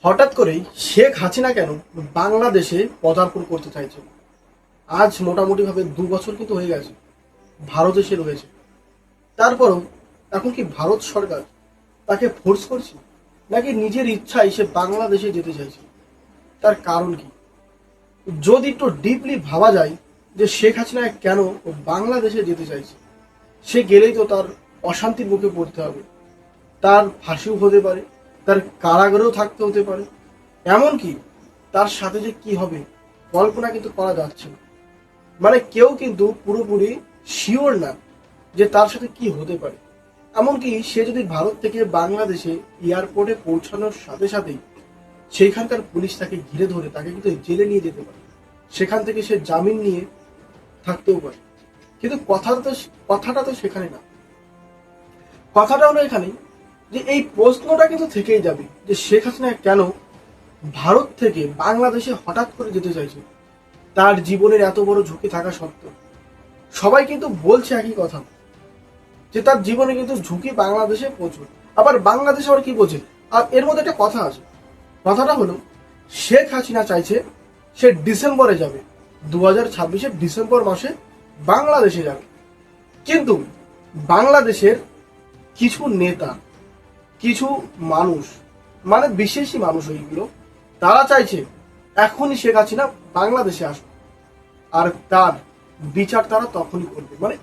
হঠাৎ করেই শেখ হাসিনা কেন বাংলাদেশে পদার্পণ করতে চাইছে? আজ মোটামুটি ভাবে 2 বছর কিন্তু হয়ে গেছে ভারত এসে রয়েছে। তারপরও এখন কি ভারত সরকার তাকে ফোর্স করছে, নাকি নিজের ইচ্ছায় সে বাংলাদেশে যেতে চাইছে? তার কারণ কি? যদি একটু ডিপলি ভাবা যায় যে শেখ হাসিনা কেন বাংলাদেশে যেতে চাইছে, সে গেলেই তো তার অশান্তির মুখে পড়তে হবে, তার ফাঁসিও হতে পারে, তার কারাগারেও থাকতে হতে পারে, এমনকি তার সাথে যে কি হবে কল্পনা কিন্তু করা যাচ্ছে না। মানে কেউ কিন্তু পুরোপুরি শিওর না যে তার সাথে কি হতে পারে। এমনকি সে যদি ভারত থেকে বাংলাদেশে এয়ারপোর্টে পৌঁছানোর সাথে সাথেই সেইখানকার পুলিশ তাকে ঘিরে ধরে তাকে কিন্তু জেলে নিয়ে যেতে পারে, সেখান থেকে সে জামিন নিয়ে থাকতেও পারে। কিন্তু কথাটা তো সেখানে না। কথাটা হলো এখানে যে এই প্রশ্নটা কিন্তু থেকেই যাবে যে শেখ হাসিনা কেন ভারত থেকে বাংলাদেশে হঠাৎ করে যেতে চাইছে, তার জীবনের এত বড় ঝুঁকি থাকা সত্ত্বেও। সবাই কিন্তু বলছে একই কথা, যে তার জীবনে কিন্তু ঝুঁকি বাংলাদেশে প্রচুর। আবার বাংলাদেশে আবার কি বলছে, আর এর মধ্যে একটা কথা আছে। কথাটা হলো শেখ হাসিনা চাইছে সে ডিসেম্বরে যাবে, 2026 ডিসেম্বর মাসে বাংলাদেশে যাবে। কিন্তু বাংলাদেশের কিছু নেতা, কিছু মানুষ, মানে বিশেষই মানুষ ওইগুলো, তারা চাইছে এখনই শেখ হাসিনা বাংলাদেশে আসবে, আর তার বিচার তারা তখনই করবে। মানে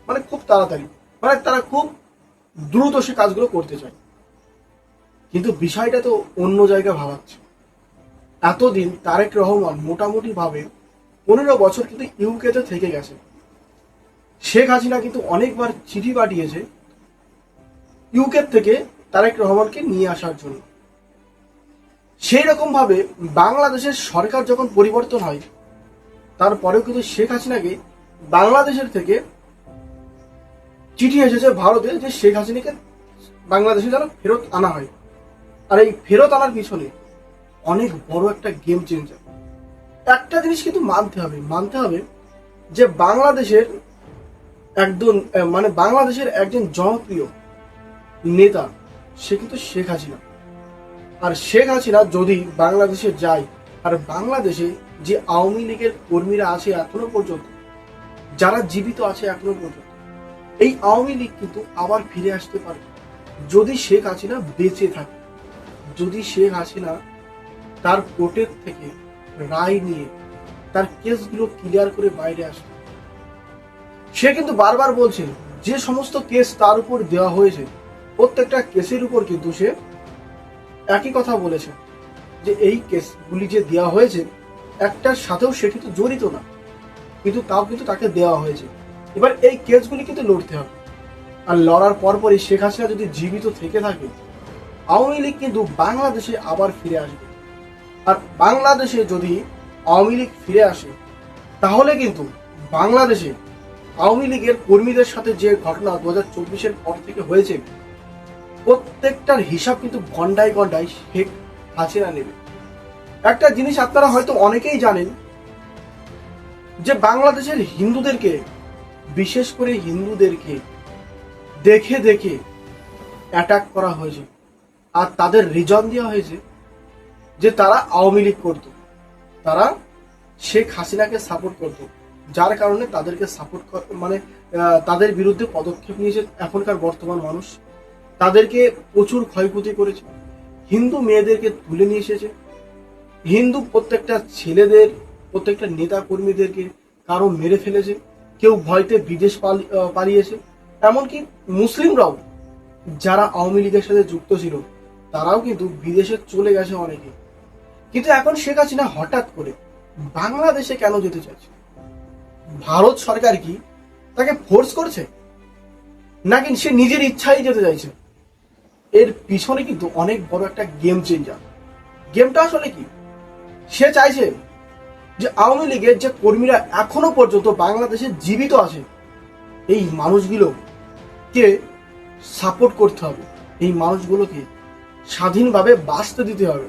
মানে খুব তাড়াতাড়ি, মানে তারা খুব দ্রুত সে কাজগুলো করতে চায়। কিন্তু বিষয়টা তো অন্য জায়গায় ভাবাচ্ছে। এতদিন তারেক রহমান মোটামুটি ভাবে 15 বছর কিন্তু ইউকেতে থেকে গেছে। শেখ হাসিনা কিন্তু অনেকবার চিঠি পাঠিয়েছে ইউকে থেকে তারেক রহমানকে নিয়ে আসার জন্য। সেই রকম ভাবে বাংলাদেশের সরকার যখন পরিবর্তন হয়, তারপরেও কিন্তু শেখ হাসিনাকে বাংলাদেশের থেকে চিঠি এসেছে ভারতে যে শেখ হাসিনাকে বাংলাদেশে যেন ফেরত আনা হয়। আর এই ফেরত আনার পিছনে অনেক বড় একটা গেম চেঞ্জার। একটা জিনিস কিন্তু মানতে হবে যে বাংলাদেশের বাংলাদেশের একজন জনপ্রিয় নেতা সে কিন্তু শেখ হাসিনা। আর শেখ হাসিনা যদি বাংলাদেশে যায়, আর বাংলাদেশে যে আওয়ামী লীগের কর্মীরা আছে এখনো পর্যন্ত, যারা জীবিত আছে এখনো পর্যন্ত, এই আওয়ামী লীগ কিন্তু আবার ফিরে আসতে পারে যদি শেখ হাসিনা বেঁচে থাকে, যদি শেখ হাসিনা তার কোর্টের থেকে রায় নিয়ে তার কেসগুলো ক্লিয়ার করে বাইরে আসে। সে কিন্তু বারবার বলছে যে সমস্ত কেস তার উপর দেওয়া হয়েছে, প্রত্যেকটা কেসের উপর কিন্তু সে একই কথা বলেছে যে এই কেসগুলি যে দেওয়া হয়েছে একটার সাথেও সে কিন্তু জড়িত না, কিন্তু তাও কিন্তু তাকে দেওয়া হয়েছে। এবার এই কেসগুলি কিন্তু লড়তে হবে, আর লড়ার পরপরই শেখ হাসিনা যদি জীবিত থেকে থাকে, আওয়ামী লীগ কিন্তু বাংলাদেশে আবার ফিরে আসবে। আর বাংলাদেশে যদি আওয়ামী লীগ ফিরে আসে, তাহলে কিন্তু বাংলাদেশে আওয়ামী লীগের কর্মীদের সাথে যে ঘটনা 2024 পর থেকে হয়েছে, প্রত্যেকটার হিসাব কিন্তু ঘন্টায় ঘন্টায় শেখ হাসিনা নেবে। একটা জিনিস আপনারা হয়তো অনেকেই জানেন যে বাংলাদেশের হিন্দুদেরকে, বিশেষ করে হিন্দুদেরকে দেখে দেখে অ্যাটাক করা হয়েছে, আর তাদের রিজন দেওয়া হয়েছে যে তারা আওয়ামী লীগ করত, তারা শেখ হাসিনাকে সাপোর্ট করত, যার কারণে তাদেরকে সাপোর্ট তাদের বিরুদ্ধে পদক্ষেপ নিয়েছে এখনকার বর্তমান মানুষ। তাদেরকে প্রচুর ক্ষয়ক্ষতি করেছে, হিন্দু মেয়েদেরকে তুলে নিয়ে এসেছে, হিন্দু প্রত্যেকটা ছেলেদের, প্রত্যেকটা নেতা কর্মীদেরকে কারো মেরে ফেলেছে, কেউ ভয়তে বিদেশ পালিয়েছে। এমনকি মুসলিমরাও যারা আওয়ামী লীগের সাথে যুক্ত ছিল, তারাও কিন্তু বিদেশে চলে গেছে অনেকে। কিন্তু এখন শেখ হাসিনা হঠাৎ করে বাংলাদেশে কেন যেতে চাইছে? ভারত সরকার কি তাকে ফোর্স করছে, নাকি সে নিজের ইচ্ছাই যেতে চাইছে? এর পিছনে কিন্তু অনেক বড় একটা গেম চেঞ্জার। গেমটা আসলে কি? সে চাইছে যে আওয়ামী লীগের যে কর্মীরা এখনো পর্যন্ত বাংলাদেশে জীবিত আছে, এই মানুষগুলোকে সাপোর্ট করতে হবে, এই মানুষগুলোকে স্বাধীনভাবে বাঁচতে দিতে হবে।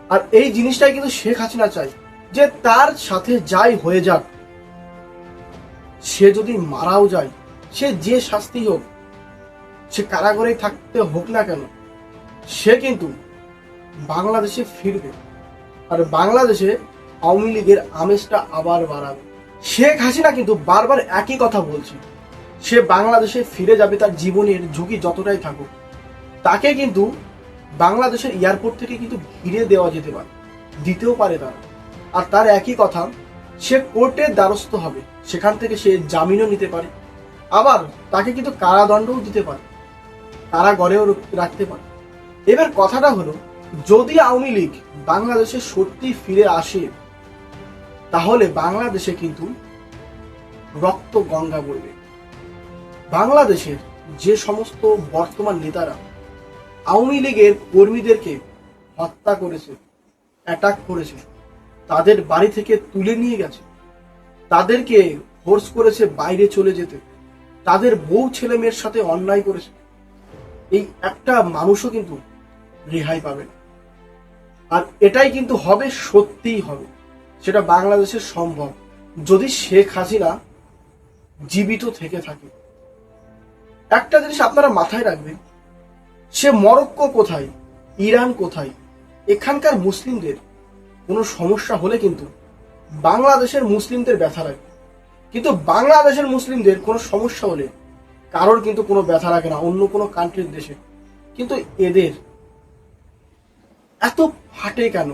আর এই জিনিসটাই কিন্তু শেখ হাসিনা চায় যে তার সাথে যাই হয়ে যাক, সে যদি মারাও যায়, সে যে শাস্তি হোক, সে কারাগারে থাকতে হোক না কেন, সে কিন্তু বাংলাদেশে ফিরবে আর বাংলাদেশে আওয়ামী লীগের আমেজটা আবার বাড়াবে। শেখ হাসিনা কিন্তু বারবার একই কথা বলছে, সে বাংলাদেশে ফিরে যাবে, তার জীবনের ঝুঁকি যতটাই থাকুক তাকে কিন্তু বাংলাদেশের এয়ারপোর্ট থেকে কিন্তু ঘিরে দেওয়া যেতে পারে, দিতেও পারে তারা। আর তার একই কথা, সে কোর্টের দ্বারস্থ হবে, সেখান থেকে সে জামিনও নিতে পারে, আবার তাকে কিন্তু কারাদণ্ডও দিতে পারে, কারাগারেও রাখতে পারে। এবার কথাটা হলো, যদি আওয়ামী লীগ বাংলাদেশে সত্যি ফিরে আসে তাহলে বাংলাদেশে কিন্তু রক্ত গঙ্গা বইবে। বাংলাদেশের যে সমস্ত বর্তমান নেতারা আওয়ামী লীগের কর্মীদেরকে হত্যা করেছে, অ্যাটাক করেছে, তাদের বাড়ি থেকে তুলে নিয়ে গেছে, তাদেরকে ফোর্স করেছে বাইরে চলে যেতে, তাদের বউ ছেলে মেয়ের সাথে অন্যায় করেছে, এই একটা মানুষও কিন্তু রেহাই পাবে না। আর এটাই কিন্তু হবে, সত্যিই হবে, সেটা বাংলাদেশের সম্ভব যদি শেখ হাসিনা জীবিত থেকে থাকে। একটা জিনিস আপনারা মাথায় রাখবেন, সে মরক্কো কোথায়, ইরান কোথায়, এখানকার মুসলিমদের কোনো সমস্যা হলে কিন্তু বাংলাদেশের মুসলিমদের ব্যথা লাগে, কিন্তু বাংলাদেশের মুসলিমদের কোনো সমস্যা হলে কারোর কিন্তু কোনো ব্যথা লাগে না অন্য কোনো কান্ট্রির দেশে। কিন্তু এদের এত ফাটে কেন?